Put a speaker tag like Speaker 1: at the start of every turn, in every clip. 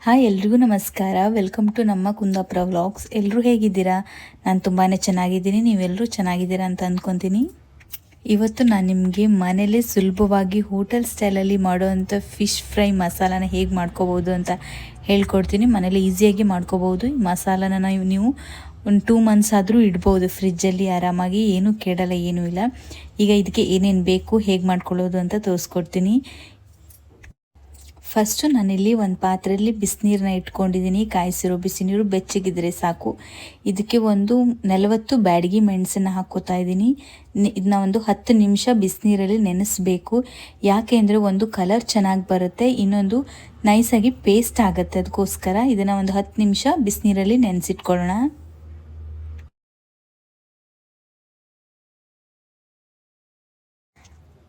Speaker 1: Hi ಎಲ್ರಿಗೂ ನಮಸ್ಕಾರ. Welcome to ನಮ್ಮ ಕುಂದಾಪುರ ವ್ಲಾಗ್ಸ್. ಎಲ್ಲರೂ ಹೇಗಿದ್ದೀರಾ? ನಾನು ತುಂಬಾ ಚೆನ್ನಾಗಿದ್ದೀನಿ, ನೀವೆಲ್ಲರೂ ಚೆನ್ನಾಗಿದ್ದೀರಾ ಅಂತ ಅಂದ್ಕೊತೀನಿ. ಇವತ್ತು ನಾನು ನಿಮಗೆ ಮನೇಲಿ ಸುಲಭವಾಗಿ ಹೋಟೆಲ್ ಸ್ಟೈಲಲ್ಲಿ ಮಾಡೋವಂಥ ಫಿಶ್ ಫ್ರೈ ಮಸಾಲಾನ ಹೇಗೆ ಮಾಡ್ಕೋಬೋದು ಅಂತ ಹೇಳ್ಕೊಡ್ತೀನಿ. ಮನೇಲಿ ಈಸಿಯಾಗಿ ಮಾಡ್ಕೋಬೋದು. ಈ ಮಸಾಲಾನ ನೀವು ಒಂದು 2 months ಆದರೂ ಇಡ್ಬೋದು ಫ್ರಿಜ್ಜಲ್ಲಿ ಆರಾಮಾಗಿ, ಏನೂ ಕೆಡಲ್ಲ, ಏನೂ ಇಲ್ಲ. ಈಗ ಇದಕ್ಕೆ ಏನೇನು ಬೇಕು, ಹೇಗೆ ಮಾಡ್ಕೊಳ್ಳೋದು ಅಂತ ತೋರಿಸ್ಕೊಡ್ತೀನಿ. ಫಸ್ಟು ನಾನಿಲ್ಲಿ ಒಂದು ಪಾತ್ರೆಯಲ್ಲಿ ಬಿಸಿನೀರನ್ನ ಇಟ್ಕೊಂಡಿದ್ದೀನಿ. ಕಾಯಿಸಿರೋ ಬಿಸಿನೀರು ಬೆಚ್ಚಗಿದ್ರೆ ಸಾಕು. ಇದಕ್ಕೆ ಒಂದು 40 ಬ್ಯಾಡಗಿ ಮೆಣಸನ್ನು ಹಾಕ್ಕೋತಾ ಇದ್ದೀನಿ. ಇದನ್ನ ಒಂದು 10 ನಿಮಿಷ ಬಿಸಿನೀರಲ್ಲಿ ನೆನೆಸಬೇಕು. ಯಾಕೆ ಅಂದರೆ ಒಂದು ಕಲರ್ ಚೆನ್ನಾಗಿ ಬರುತ್ತೆ, ಇನ್ನೊಂದು ನೈಸಾಗಿ ಪೇಸ್ಟ್ ಆಗುತ್ತೆ. ಅದಕ್ಕೋಸ್ಕರ ಇದನ್ನು ಒಂದು 10 ನಿಮಿಷ ಬಿಸಿನೀರಲ್ಲಿ ನೆನೆಸಿಟ್ಕೊಳ್ಳೋಣ.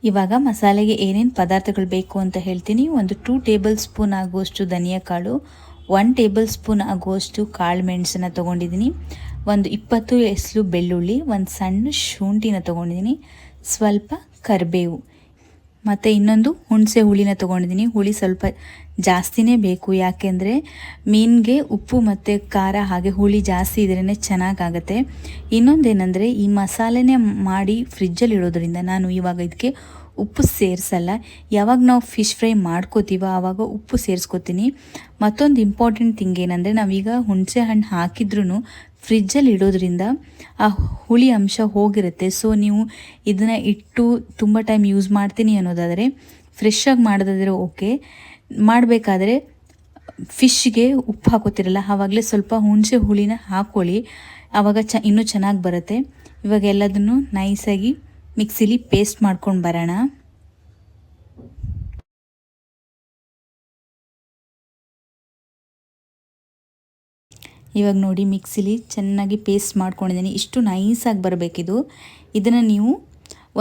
Speaker 1: ಇವಾಗ ಮಸಾಲೆಗೆ ಏನೇನು ಪದಾರ್ಥಗಳು ಬೇಕು ಅಂತ ಹೇಳ್ತೀನಿ. ಒಂದು 2 ಟೇಬಲ್ ಸ್ಪೂನ್ ಆಗುವಷ್ಟು ಧನಿಯಾ ಕಾಳು, 1 ಟೇಬಲ್ ಸ್ಪೂನ್ ಆಗುವಷ್ಟು ಕಾಳು ಮೆಣಸನ್ನು ತೊಗೊಂಡಿದ್ದೀನಿ, ಒಂದು 20 ಎಸಳು ಬೆಳ್ಳುಳ್ಳಿ, ಒಂದು ಸಣ್ಣ ಶುಂಠಿನ ತೊಗೊಂಡಿದ್ದೀನಿ, ಸ್ವಲ್ಪ ಕರಿಬೇವು ಮತ್ತು ಇನ್ನೊಂದು ಹುಣಸೆ ಹುಳಿನ ತೊಗೊಂಡಿದ್ದೀನಿ. ಹುಳಿ ಸ್ವಲ್ಪ ಜಾಸ್ತಿನೇ ಬೇಕು, ಯಾಕೆಂದರೆ ಮೀನಿಗೆ ಉಪ್ಪು ಮತ್ತು ಖಾರ ಹಾಗೆ ಹುಳಿ ಜಾಸ್ತಿ ಇದ್ರೇ ಚೆನ್ನಾಗಾಗುತ್ತೆ. ಇನ್ನೊಂದೇನೆಂದರೆ ಈ ಮಸಾಲೆನೇ ಮಾಡಿ ಫ್ರಿಜ್ಜಲ್ಲಿ ಇಡೋದ್ರಿಂದ ನಾನು ಇವಾಗ ಇದಕ್ಕೆ ಉಪ್ಪು ಸೇರಿಸಲ್ಲ. ಯಾವಾಗ ನಾವು ಫಿಶ್ ಫ್ರೈ ಮಾಡ್ಕೋತೀವೋ ಆವಾಗ ಉಪ್ಪು ಸೇರಿಸ್ಕೋತೀನಿ. ಮತ್ತೊಂದು ಇಂಪಾರ್ಟೆಂಟ್ ಥಿಂಗ್ ಏನಂದರೆ, ನಾವೀಗ ಹುಣಸೆ ಹಣ್ಣು ಹಾಕಿದ್ರೂ ಫ್ರಿಜ್ಜಲ್ಲಿ ಇಡೋದ್ರಿಂದ ಆ ಹುಳಿ ಅಂಶ ಹೋಗಿರುತ್ತೆ. ಸೊ ನೀವು ಇದನ್ನು ಇಟ್ಟು ತುಂಬ ಟೈಮ್ ಯೂಸ್ ಮಾಡ್ತೀನಿ ಅನ್ನೋದಾದರೆ, ಫ್ರೆಶ್ಶಾಗಿ ಮಾಡೋದಾದರೆ ಓಕೆ. ಮಾಡಬೇಕಾದ್ರೆ ಫಿಶ್ಗೆ ಉಪ್ಪು ಹಾಕೋತಿರಲ್ಲ, ಆವಾಗಲೇ ಸ್ವಲ್ಪ ಹುಣಸೆ ಹುಳಿನ ಹಾಕ್ಕೊಳ್ಳಿ, ಆವಾಗ ಇನ್ನೂ ಚೆನ್ನಾಗಿ ಬರುತ್ತೆ. ಇವಾಗ ಎಲ್ಲದನ್ನು ನೈಸಾಗಿ ಮಿಕ್ಸಿಲಿ ಪೇಸ್ಟ್ ಮಾಡ್ಕೊಂಡು ಬರೋಣ. ಇವಾಗ ನೋಡಿ ಮಿಕ್ಸಿಲಿ ಚೆನ್ನಾಗಿ ಪೇಸ್ಟ್ ಮಾಡ್ಕೊಂಡಿದ್ದೀನಿ. ಇಷ್ಟು ನೈಸಾಗಿ ಬರಬೇಕಿದು. ಇದನ್ನು ನೀವು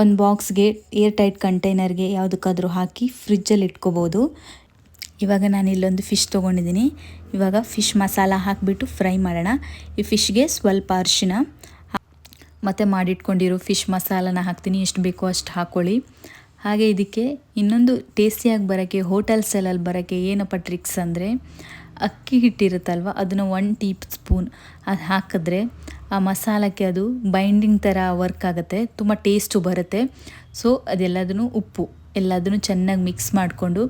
Speaker 1: ಒಂದು ಬಾಕ್ಸ್ಗೆ, ಏರ್ ಟೈಟ್ ಕಂಟೈನರ್ಗೆ ಯಾವುದಕ್ಕಾದರೂ ಹಾಕಿ ಫ್ರಿಜ್ಜಲ್ಲಿ ಇಟ್ಕೋಬೋದು. ಇವಾಗ ನಾನು ಇಲ್ಲೊಂದು ಫಿಶ್ ತೊಗೊಂಡಿದ್ದೀನಿ. ಇವಾಗ ಫಿಶ್ ಮಸಾಲ ಹಾಕಿಬಿಟ್ಟು ಫ್ರೈ ಮಾಡೋಣ. ಈ ಫಿಶ್ಗೆ ಸ್ವಲ್ಪ ಅರಿಶಿನ ಮತ್ತು ಮಾಡಿಟ್ಕೊಂಡಿರೋ ಫಿಶ್ ಮಸಾಲನ ಹಾಕ್ತೀನಿ. ಎಷ್ಟು ಬೇಕೋ ಅಷ್ಟು ಹಾಕ್ಕೊಳ್ಳಿ. ಹಾಗೆ ಇದಕ್ಕೆ ಇನ್ನೊಂದು ಟೇಸ್ಟಿಯಾಗಿ ಬರೋಕ್ಕೆ, ಹೋಟೆಲ್ ಸ್ಟೈಲಲ್ಲಿ ಬರೋಕ್ಕೆ ಏನಪ್ಪ ಟ್ರಿಕ್ಸ್ ಅಂದರೆ, ಅಕ್ಕಿ ಹಿಟ್ಟಿರುತ್ತಲ್ವ, ಅದನ್ನು 1 ಟೀ ಸ್ಪೂನ್ ಅದು ಹಾಕಿದ್ರೆ ಆ ಮಸಾಲಕ್ಕೆ ಅದು ಬೈಂಡಿಂಗ್ ಥರ ವರ್ಕ್ ಆಗುತ್ತೆ, ತುಂಬ ಟೇಸ್ಟು ಬರುತ್ತೆ. ಸೊ ಅದೆಲ್ಲದನ್ನು ಉಪ್ಪು ಎಲ್ಲದನ್ನು ಚೆನ್ನಾಗಿ ಮಿಕ್ಸ್ ಮಾಡಿಕೊಂಡು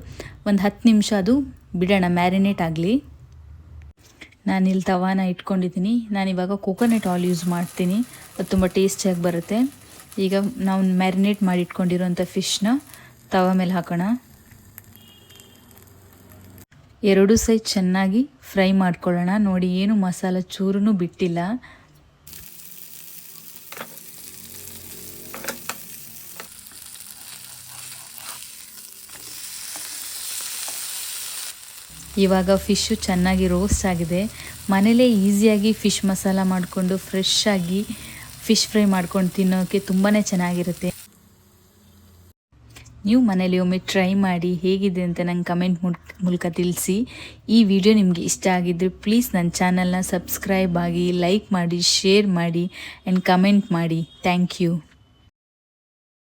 Speaker 1: ಒಂದು 10 ನಿಮಿಷ ಅದು ಬಿಡೋಣ, ಮ್ಯಾರಿನೇಟ್ ಆಗಲಿ. ನಾನಿಲ್ಲಿ ತವಾನ ಇಟ್ಕೊಂಡಿದ್ದೀನಿ. ನಾನಿವಾಗ ಕೋಕೋನಟ್ ಆಯಿಲ್ ಯೂಸ್ ಮಾಡ್ತೀನಿ, ಅದು ತುಂಬ ಟೇಸ್ಟಿಯಾಗಿ ಬರುತ್ತೆ. ಈಗ ನಾವು ಮ್ಯಾರಿನೇಟ್ ಮಾಡಿ ಇಟ್ಕೊಂಡಿರೋಂಥ ಫಿಶ್ನ ತವಾ ಮೇಲೆ ಹಾಕೋಣ. 2 ಸೈಡ್ ಚೆನ್ನಾಗಿ ಫ್ರೈ ಮಾಡ್ಕೊಳ್ಳೋಣ. ನೋಡಿ, ಏನು ಮಸಾಲ ಚೂರೂ ಬಿಟ್ಟಿಲ್ಲ. ಇವಾಗ ಫಿಶ್ಶು ಚೆನ್ನಾಗಿ ರೋಸ್ಟ್ ಆಗಿದೆ. ಮನೇಲೇ ಈಸಿಯಾಗಿ ಫಿಶ್ ಮಸಾಲ ಮಾಡಿಕೊಂಡು ಫ್ರೆಶ್ಶಾಗಿ ಫಿಶ್ ಫ್ರೈ ಮಾಡ್ಕೊಂಡು ತಿನ್ನೋಕ್ಕೆ ತುಂಬಾ ಚೆನ್ನಾಗಿರುತ್ತೆ. ನೀವು ಮನೇಲಿ ಒಮ್ಮೆ ಟ್ರೈ ಮಾಡಿ ಹೇಗಿದೆ ಅಂತ ನಂಗೆ ಕಮೆಂಟ್ ಮೂಲಕ ತಿಳಿಸಿ. ಈ ವಿಡಿಯೋ ನಿಮಗೆ ಇಷ್ಟ ಆಗಿದ್ದರೆ ಪ್ಲೀಸ್ ನನ್ನ ಚಾನಲ್ನ ಸಬ್ಸ್ಕ್ರೈಬ್ ಆಗಿ, ಲೈಕ್ ಮಾಡಿ, ಶೇರ್ ಮಾಡಿ ಆ್ಯಂಡ್ ಕಮೆಂಟ್ ಮಾಡಿ. Thank you.